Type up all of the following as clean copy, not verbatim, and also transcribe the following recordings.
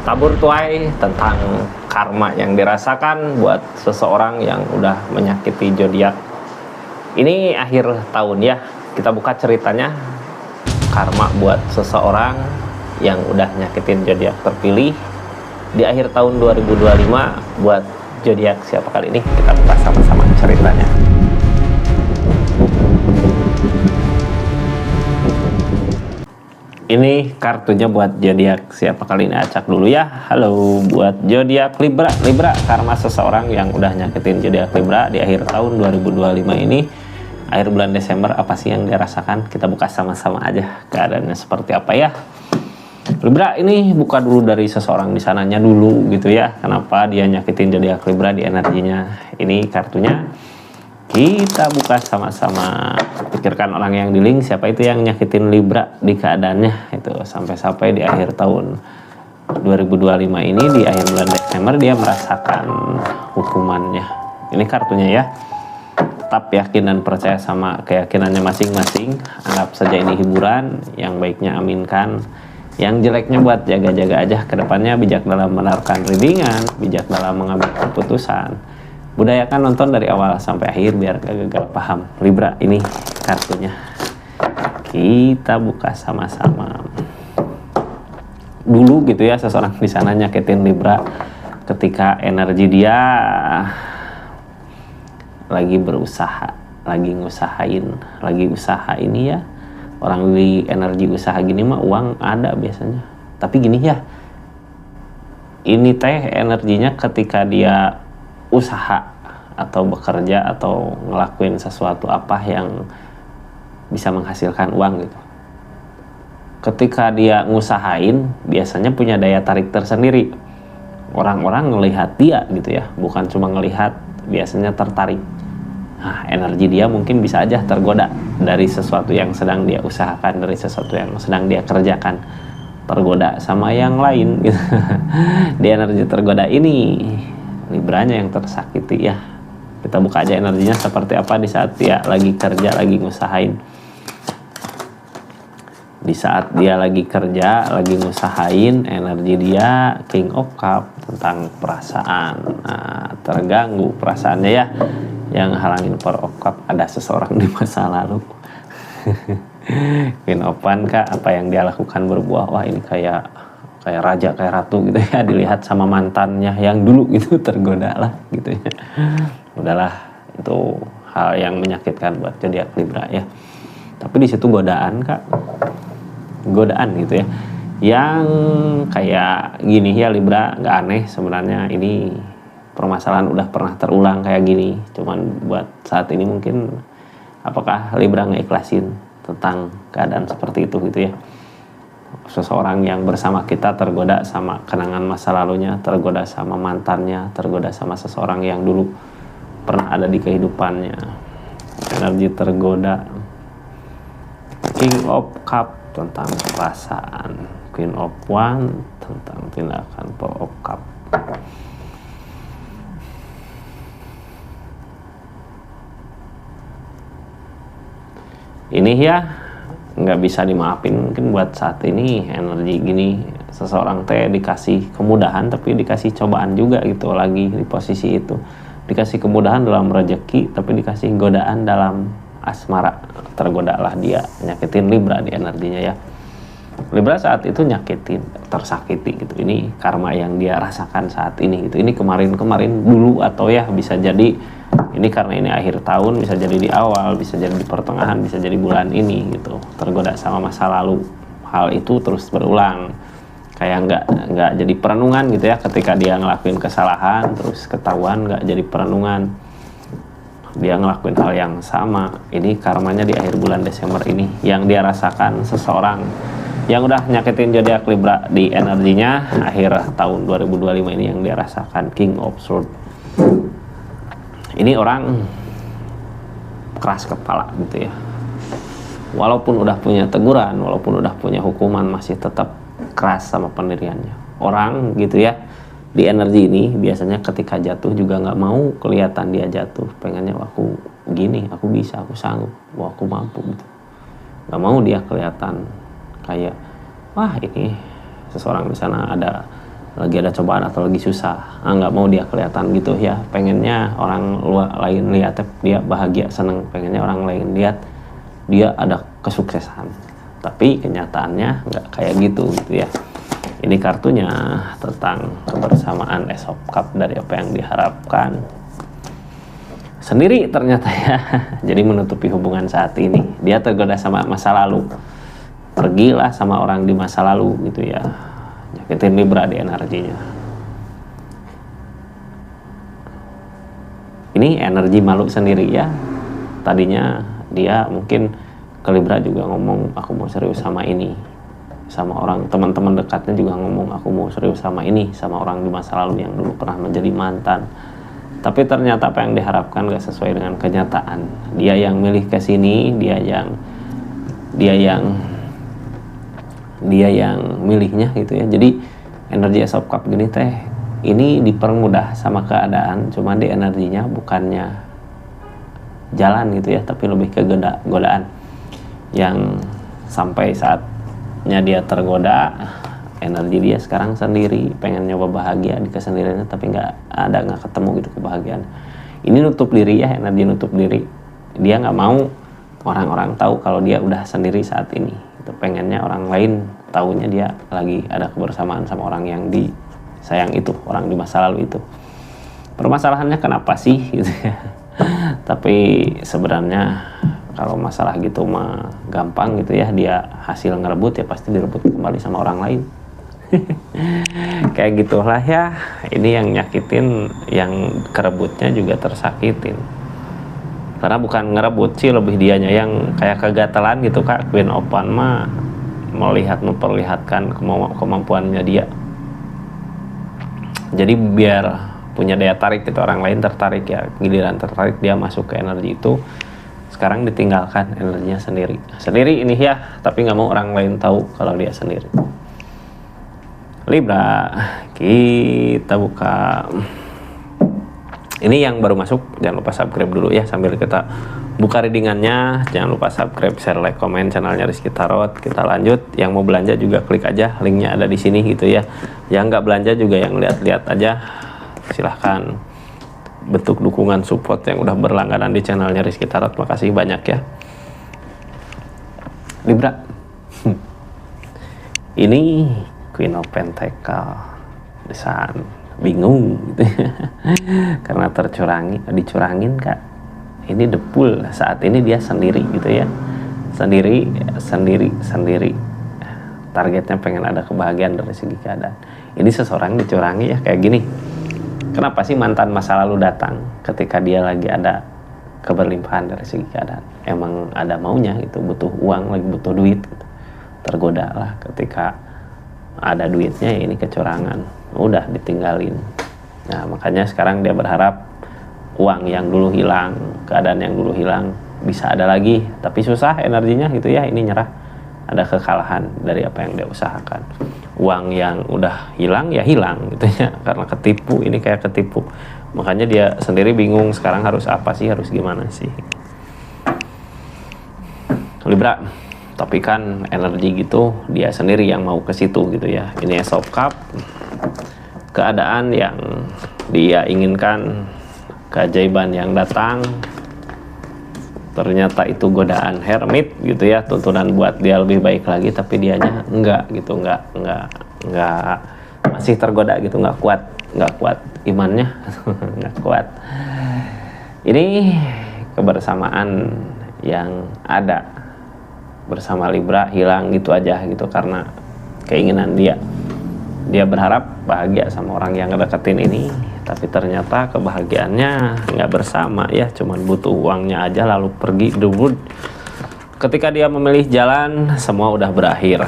tabur tuai tentang karma yang dirasakan buat seseorang yang udah menyakiti zodiak. Ini akhir tahun ya, kita buka ceritanya karma buat seseorang yang udah nyakitin zodiak terpilih di akhir tahun 2025 buat zodiak siapa kali ini, kita buka sama-sama ceritanya. Ini kartunya buat zodiak siapa kali ini, acak dulu ya. Halo buat zodiak Libra. Libra, karma seseorang yang udah nyakitin zodiak Libra di akhir tahun 2025 ini, akhir bulan Desember, apa sih yang dia rasakan? Kita buka sama-sama aja keadaannya seperti apa ya. Libra, ini buka dulu dari seseorang di sananya dulu gitu ya. Kenapa dia nyakitin zodiak Libra di energinya? Ini kartunya. Kita buka sama-sama. Pikirkan orang yang di link, siapa itu yang nyakitin Libra di keadaannya itu sampai di akhir tahun 2025 ini, di akhir bulan Desember dia merasakan hukumannya. Ini kartunya ya. Tetap yakin dan percaya sama keyakinannya masing-masing. Anggap saja ini hiburan, yang baiknya aminkan, yang jeleknya buat jaga-jaga aja ke depannya. Bijak dalam menaruhkan readingan, bijak dalam mengambil keputusan. Budayakan nonton dari awal sampai akhir biar gak gagal paham. Libra, ini kartunya. Kita buka sama-sama. Dulu gitu ya, seseorang di sana nyakitin Libra ketika energi dia lagi berusaha, lagi ngusahain, lagi usaha ini ya. Orang di energi usaha gini mah uang ada biasanya. Tapi gini ya, ini teh energinya ketika dia usaha atau bekerja atau ngelakuin sesuatu apa yang bisa menghasilkan uang gitu. Ketika dia ngusahain biasanya punya daya tarik tersendiri. Orang-orang ngelihat dia gitu ya, bukan cuma ngelihat, biasanya tertarik. Nah, energi dia mungkin bisa aja tergoda dari sesuatu yang sedang dia usahakan, dari sesuatu yang sedang dia kerjakan, tergoda sama yang lain gitu. Di energi tergoda ini Libranya yang tersakiti ya. Kita buka aja energinya seperti apa di saat dia lagi kerja, lagi ngusahain. Di saat dia lagi kerja, lagi ngusahain, energi dia King of Cup, tentang perasaan. Nah, terganggu perasaannya ya. Yang halangin Four of Cup, ada seseorang di masa lalu. Queen of One kak, apa yang dia lakukan berbuah. Wah, ini kayak raja, kayak ratu gitu ya, dilihat sama mantannya yang dulu gitu, tergoda lah gitu ya. Udahlah, itu hal yang menyakitkan buat zodiak Libra ya. Tapi di situ godaan kak, godaan gitu ya, yang kayak gini ya Libra, nggak aneh sebenarnya. Ini permasalahan udah pernah terulang kayak gini, cuman buat saat ini mungkin apakah Libra ngeikhlasin tentang keadaan seperti itu gitu ya. Seseorang yang bersama kita tergoda sama kenangan masa lalunya, tergoda sama mantannya, tergoda sama seseorang yang dulu pernah ada di kehidupannya. Energi tergoda. King of Cup tentang perasaan, Queen of One tentang tindakan, Four of Cup. Ini ya nggak bisa dimaafin mungkin buat saat ini. Energi gini, seseorang teh dikasih kemudahan tapi dikasih cobaan juga gitu, lagi di posisi itu. Dikasih kemudahan dalam rezeki tapi dikasih godaan dalam asmara. Tergoda lah dia, nyakitin Libra di energinya ya. Libra saat itu nyakitin, tersakiti gitu. Ini karma yang dia rasakan saat ini gitu. Ini kemarin-kemarin dulu, atau ya bisa jadi ini karena ini akhir tahun, bisa jadi di awal, bisa jadi di pertengahan, bisa jadi bulan ini gitu. Tergoda sama masa lalu. Hal itu terus berulang. Kayak nggak jadi perenungan gitu ya, ketika dia ngelakuin kesalahan terus ketahuan nggak jadi perenungan. Dia ngelakuin hal yang sama. Ini karmanya di akhir bulan Desember ini yang dia rasakan seseorang yang udah nyakitin zodiak Libra di energinya akhir tahun 2025 ini, yang dia rasakan King of Swords. Ini orang keras kepala gitu ya. Walaupun udah punya teguran, walaupun udah punya hukuman, masih tetap keras sama pendiriannya. Orang gitu ya, di energi ini biasanya ketika jatuh juga nggak mau kelihatan dia jatuh. Pengennya aku gini, aku bisa, aku sanggup, aku mampu gitu. Nggak mau dia kelihatan kayak wah ini seseorang di sana ada lagi ada cobaan atau lagi susah, nggak mau dia kelihatan gitu ya, pengennya orang luar lain lihat dia bahagia seneng, pengennya orang lain lihat dia ada kesuksesan, tapi kenyataannya nggak kayak gitu ya. Ini kartunya tentang kebersamaan Ace of Cup, dari apa yang diharapkan sendiri ternyata ya. Jadi menutupi hubungan saat ini, dia tergoda sama masa lalu, pergilah sama orang di masa lalu gitu ya, nyakitin Libra di energinya. Ini energi malu sendiri ya. Tadinya dia mungkin ke Libra juga ngomong aku mau serius sama ini, sama orang teman-teman dekatnya juga ngomong aku mau serius sama ini, sama orang di masa lalu yang dulu pernah menjadi mantan. Tapi ternyata apa yang diharapkan gak sesuai dengan kenyataan. Dia yang milih ke sini, dia yang milihnya gitu ya. Jadi energi Ace of Cup gini teh, ini dipermudah sama keadaan, cuma di energinya bukannya jalan gitu ya, tapi lebih ke godaan yang sampai saatnya dia tergoda. Energi dia sekarang sendiri, pengen nyoba bahagia di kesendiriannya, tapi nggak ketemu gitu kebahagiaan. Ini nutup diri ya, energi nutup diri. Dia nggak mau orang-orang tahu kalau dia udah sendiri saat ini. Itu pengennya orang lain tahunya dia lagi ada kebersamaan sama orang yang disayang itu, orang di masa lalu itu. Permasalahannya kenapa sih gitu ya. Tapi sebenarnya kalau masalah gitu mah gampang gitu ya, dia hasil ngerebut ya pasti direbut kembali sama orang lain. Kayak gitulah ya. Ini yang nyakitin, yang kerebutnya juga tersakitin. Karena bukan ngerebut sih, lebih dianya yang kayak kegatelan gitu Kak. Queen of Wands mah memperlihatkan kemampuannya dia. Jadi biar punya daya tarik gitu, orang lain tertarik ya, giliran tertarik dia masuk ke energi itu. Sekarang ditinggalkan energinya sendiri ini ya, tapi nggak mau orang lain tahu kalau dia sendiri. Libra, kita buka. Ini yang baru masuk, jangan lupa subscribe dulu ya sambil kita buka readingannya. Jangan lupa subscribe, share, like, komen channelnya Rizky Tarot. Kita lanjut. Yang mau belanja juga klik aja, linknya ada di sini gitu ya. Yang nggak belanja juga yang lihat-lihat aja, silahkan bentuk dukungan support yang udah berlangganan di channelnya Rizky Tarot. Makasih banyak ya. Libra. Ini Queen of Pentacle di sana bingung gitu ya. Karena dicurangin Kak. Ini depul saat ini dia sendiri gitu ya. Sendiri. Targetnya pengen ada kebahagiaan dari segi keadaan. Ini seseorang dicurangi ya kayak gini. Kenapa sih mantan masa lalu datang ketika dia lagi ada keberlimpahan dari segi keadaan? Emang ada maunya gitu, butuh uang, lagi butuh duit gitu. Tergoda lah ketika ada duitnya, ya ini kecurangan, udah ditinggalin. Nah makanya sekarang dia berharap uang yang dulu hilang, keadaan yang dulu hilang bisa ada lagi, tapi susah energinya gitu ya. Ini nyerah, ada kekalahan dari apa yang dia usahakan. Uang yang udah hilang ya hilang gitu ya, karena ketipu. Ini kayak ketipu, makanya dia sendiri bingung sekarang harus apa sih, harus gimana sih. Libra, tapi kan energi gitu dia sendiri yang mau ke situ gitu ya. Ini Ace of Cup, keadaan yang dia inginkan, keajaiban yang datang, ternyata itu godaan Hermit gitu ya, tuntunan buat dia lebih baik lagi, tapi dianya enggak gitu, enggak masih tergoda gitu, enggak kuat imannya. Enggak kuat. Ini kebersamaan yang ada bersama Libra hilang gitu aja gitu, karena keinginan dia berharap bahagia sama orang yang ngedeketin ini, tapi ternyata kebahagiaannya nggak bersama ya, cuman butuh uangnya aja lalu pergi debut. Ketika dia memilih jalan, semua udah berakhir.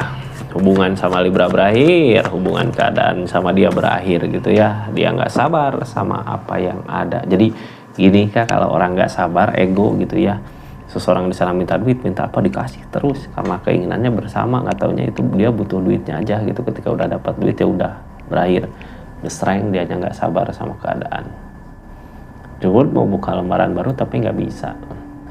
Hubungan sama Libra berakhir, hubungan keadaan sama dia berakhir gitu ya. Dia nggak sabar sama apa yang ada. Jadi gini Kak, kalau orang nggak sabar, ego gitu ya, seseorang di sana minta duit, minta apa dikasih terus karena keinginannya bersama, nggak taunya itu dia butuh duitnya aja gitu. Ketika udah dapat duit ya udah berakhir, the strength, dia nggak sabar sama keadaan. Jebul mau buka lembaran baru tapi nggak bisa,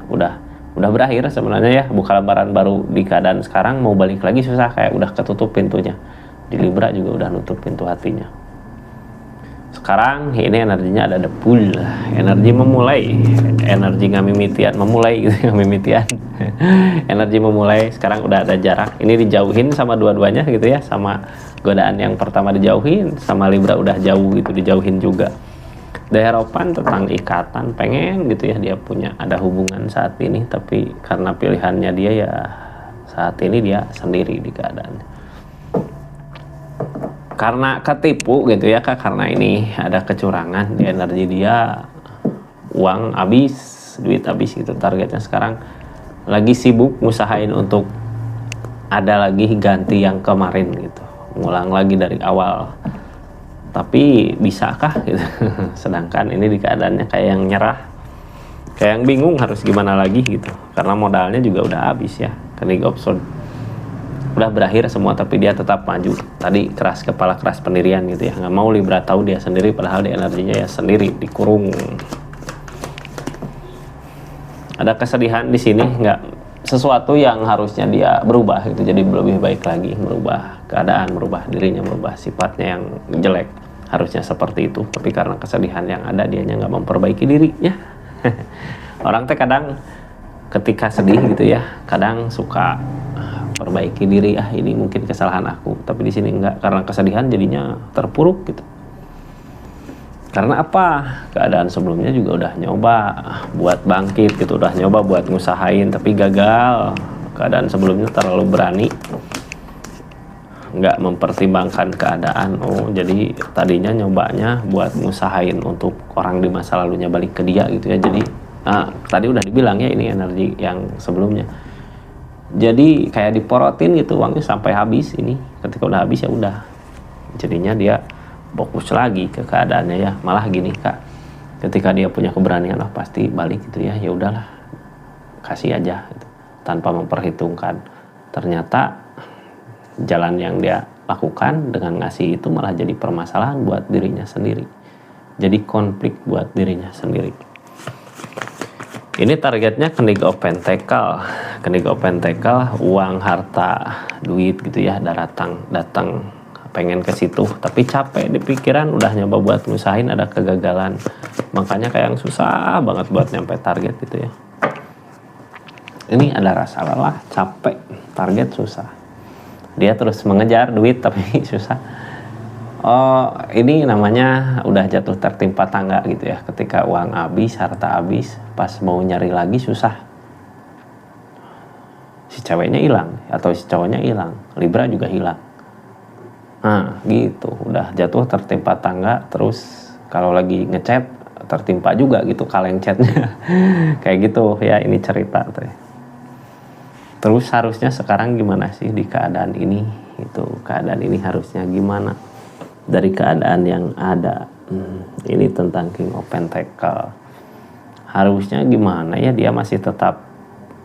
udah berakhir sebenarnya ya. Buka lembaran baru di keadaan sekarang mau balik lagi susah, kayak udah ketutup pintunya. Di Libra juga udah nutup pintu hatinya. Sekarang ini energinya ada depul, energi memulai, energi ngamimitian, memulai gitu, ngamimitian. Energi memulai, sekarang udah ada jarak. Ini dijauhin sama dua-duanya gitu ya, sama godaan yang pertama dijauhin, sama Libra udah jauh gitu, dijauhin juga. Harapan tentang ikatan, pengen gitu ya dia punya ada hubungan saat ini, tapi karena pilihannya dia ya saat ini dia sendiri di keadaan. Karena ketipu gitu ya Kak, karena ini ada kecurangan di energi dia, uang habis, duit habis gitu. Targetnya sekarang lagi sibuk ngusahain untuk ada lagi ganti yang kemarin gitu, ngulang lagi dari awal. Tapi bisakah gitu? Sedangkan ini di keadaannya kayak yang nyerah, kayak yang bingung harus gimana lagi gitu, karena modalnya juga udah habis ya. Kening option udah berakhir semua, tapi dia tetap maju. Tadi keras kepala, keras pendirian gitu ya, nggak mau Libra tahu dia sendiri, padahal di energinya ya sendiri dikurung. Ada kesedihan di sini, nggak sesuatu yang harusnya dia berubah gitu, jadi lebih baik lagi, merubah keadaan, merubah dirinya, merubah sifatnya yang jelek, harusnya seperti itu, tapi karena kesedihan yang ada dianya nggak memperbaiki dirinya. Orang teh kadang ketika sedih gitu ya, kadang suka perbaiki diri, ini mungkin kesalahan aku, tapi di sini enggak, karena kesedihan jadinya terpuruk gitu. Karena apa? Keadaan sebelumnya juga udah nyoba buat bangkit gitu, udah nyoba buat ngusahain tapi gagal. Keadaan sebelumnya terlalu berani, nggak mempertimbangkan keadaan. Jadi tadinya nyobanya buat ngusahain untuk orang di masa lalunya balik ke dia gitu ya. Jadi tadi udah dibilang ya, ini energi yang sebelumnya. Jadi kayak diporotin gitu, uangnya sampai habis. Ini ketika udah habis ya udah, jadinya dia fokus lagi ke keadaannya ya. Malah gini Kak, ketika dia punya keberanian pasti balik gitu ya, ya udahlah kasih aja gitu, tanpa memperhitungkan. Ternyata jalan yang dia lakukan dengan ngasih itu malah jadi permasalahan buat dirinya sendiri, jadi konflik buat dirinya sendiri. Ini targetnya King of Pentacle. King of Pentacle, uang, harta, duit gitu ya, datang pengen ke situ, tapi capek di pikiran, udah nyoba buat ngusahain, ada kegagalan. Makanya kayak yang susah banget buat nyampe target gitu ya. Ini ada rasa lelah, capek, target susah. Dia terus mengejar duit tapi susah. Ini namanya udah jatuh tertimpa tangga gitu ya. Ketika uang habis, harta habis, pas mau nyari lagi susah. Si ceweknya hilang atau si cowoknya hilang, Libra juga hilang. Nah gitu, udah jatuh tertimpa tangga. Terus kalau lagi ngechat tertimpa juga gitu kaleng chatnya. Kayak gitu ya, ini cerita tuh. Terus harusnya sekarang gimana sih di keadaan ini? Itu keadaan ini harusnya gimana dari keadaan yang ada? Ini tentang King of Pentacle. Harusnya gimana ya, dia masih tetap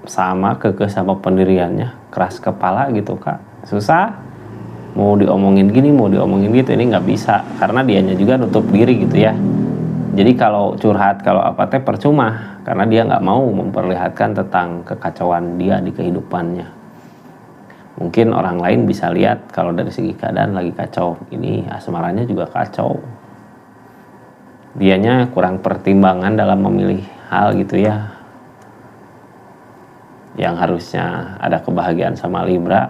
sama kekeh sama pendiriannya, keras kepala gitu Kak. Susah, mau diomongin gini, mau diomongin gitu, ini nggak bisa, karena dianya juga nutup diri gitu ya. Jadi kalau curhat, kalau apa teh percuma, karena dia nggak mau memperlihatkan tentang kekacauan dia di kehidupannya. Mungkin orang lain bisa lihat kalau dari segi keadaan lagi kacau, ini asmaranya juga kacau. Dianya kurang pertimbangan dalam memilih hal gitu ya. Yang harusnya ada kebahagiaan sama Libra,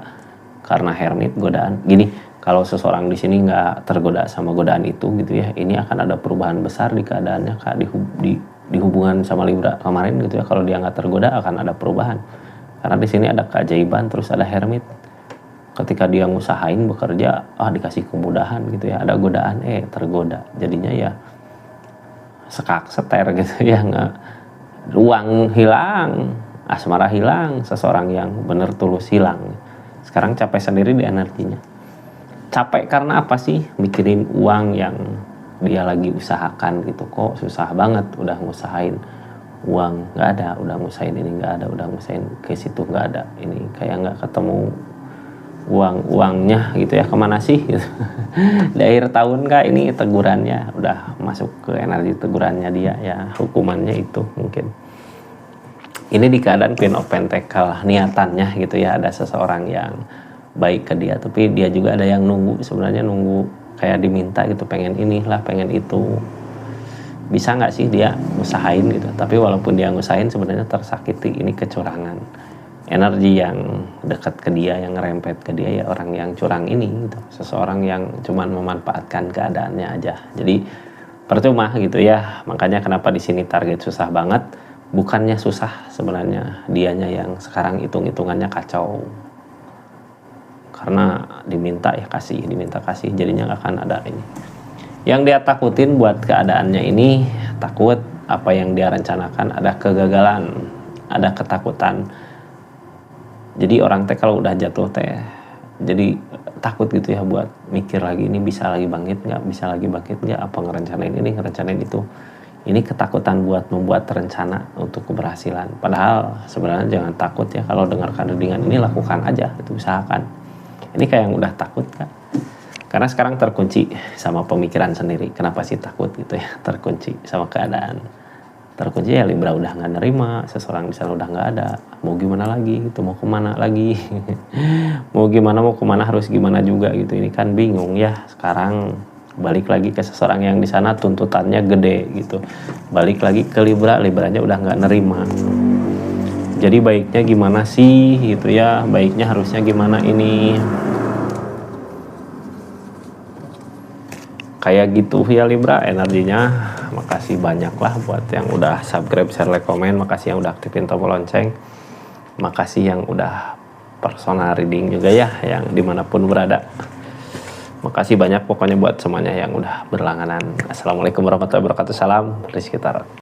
karena Hermit godaan. Gini, kalau seseorang di sini nggak tergoda sama godaan itu gitu ya, ini akan ada perubahan besar di keadaannya Kak, di hubungan sama Libra kemarin gitu ya. Kalau dia nggak tergoda akan ada perubahan. Karena di sini ada keajaiban, terus ada Hermit. Ketika dia ngusahain bekerja, dikasih kemudahan gitu ya. Ada godaan, tergoda. Jadinya ya sekak seter gitu ya, ruang hilang, asmara hilang, seseorang yang benar tulus hilang. Sekarang capek sendiri di energinya. Capek karena apa sih? Mikirin uang yang dia lagi usahakan gitu. Kok susah banget, udah ngusahain uang nggak ada, udah ngusahain ini nggak ada, udah ngusahain ke situ nggak ada, ini kayak nggak ketemu uangnya gitu ya, kemana sih gitu. Di akhir tahun Kak, ini tegurannya udah masuk ke energi tegurannya dia ya, hukumannya itu mungkin. Ini di keadaan Queen of Pentacle, niatannya gitu ya, ada seseorang yang baik ke dia, tapi dia juga ada yang nunggu, sebenarnya nunggu kayak diminta gitu, pengen inilah pengen itu. Bisa nggak sih dia usahain gitu, tapi walaupun dia ngusahain sebenarnya tersakiti, ini kecurangan. Energi yang dekat ke dia, yang ngerempet ke dia ya orang yang curang ini gitu. Seseorang yang cuman memanfaatkan keadaannya aja. Jadi percuma gitu ya. Makanya kenapa di sini target susah banget. Bukannya susah sebenarnya, dianya yang sekarang hitung-hitungannya kacau. Karena diminta ya kasih, diminta kasih, jadinya nggak akan ada ini. Yang dia takutin buat keadaannya ini, takut apa yang dia rencanakan ada kegagalan, ada ketakutan. Jadi orang teh kalau udah jatuh teh jadi takut gitu ya buat mikir lagi, ini bisa lagi bangkit nggak, bisa lagi bangkit nggak, apa ngerencanain ini, ngerencanain itu. Ini ketakutan buat membuat rencana untuk keberhasilan. Padahal sebenarnya jangan takut ya, kalau dengarkan readingan ini lakukan aja, itu usahakan. Ini kayak yang udah takut kan, karena sekarang terkunci sama pemikiran sendiri. Kenapa sih takut gitu ya, terkunci sama keadaan, terkunci ya. Libra udah nggak nerima, seseorang di sana udah nggak ada, mau gimana lagi gitu, mau kemana lagi mau kemana, harus gimana juga gitu. Ini kan bingung ya. Sekarang balik lagi ke seseorang yang di sana tuntutannya gede gitu, balik lagi ke Libra, Libranya udah nggak nerima. Jadi baiknya gimana sih gitu ya, baiknya harusnya gimana ini, kayak gitu ya Libra energinya. Makasih banyak lah buat yang udah subscribe, share, like, komen. Makasih yang udah aktifin tombol lonceng. Makasih yang udah personal reading juga ya, yang dimanapun berada. Makasih banyak pokoknya buat semuanya yang udah berlangganan. Assalamualaikum warahmatullahi wabarakatuh. Salam Rizky Tarot.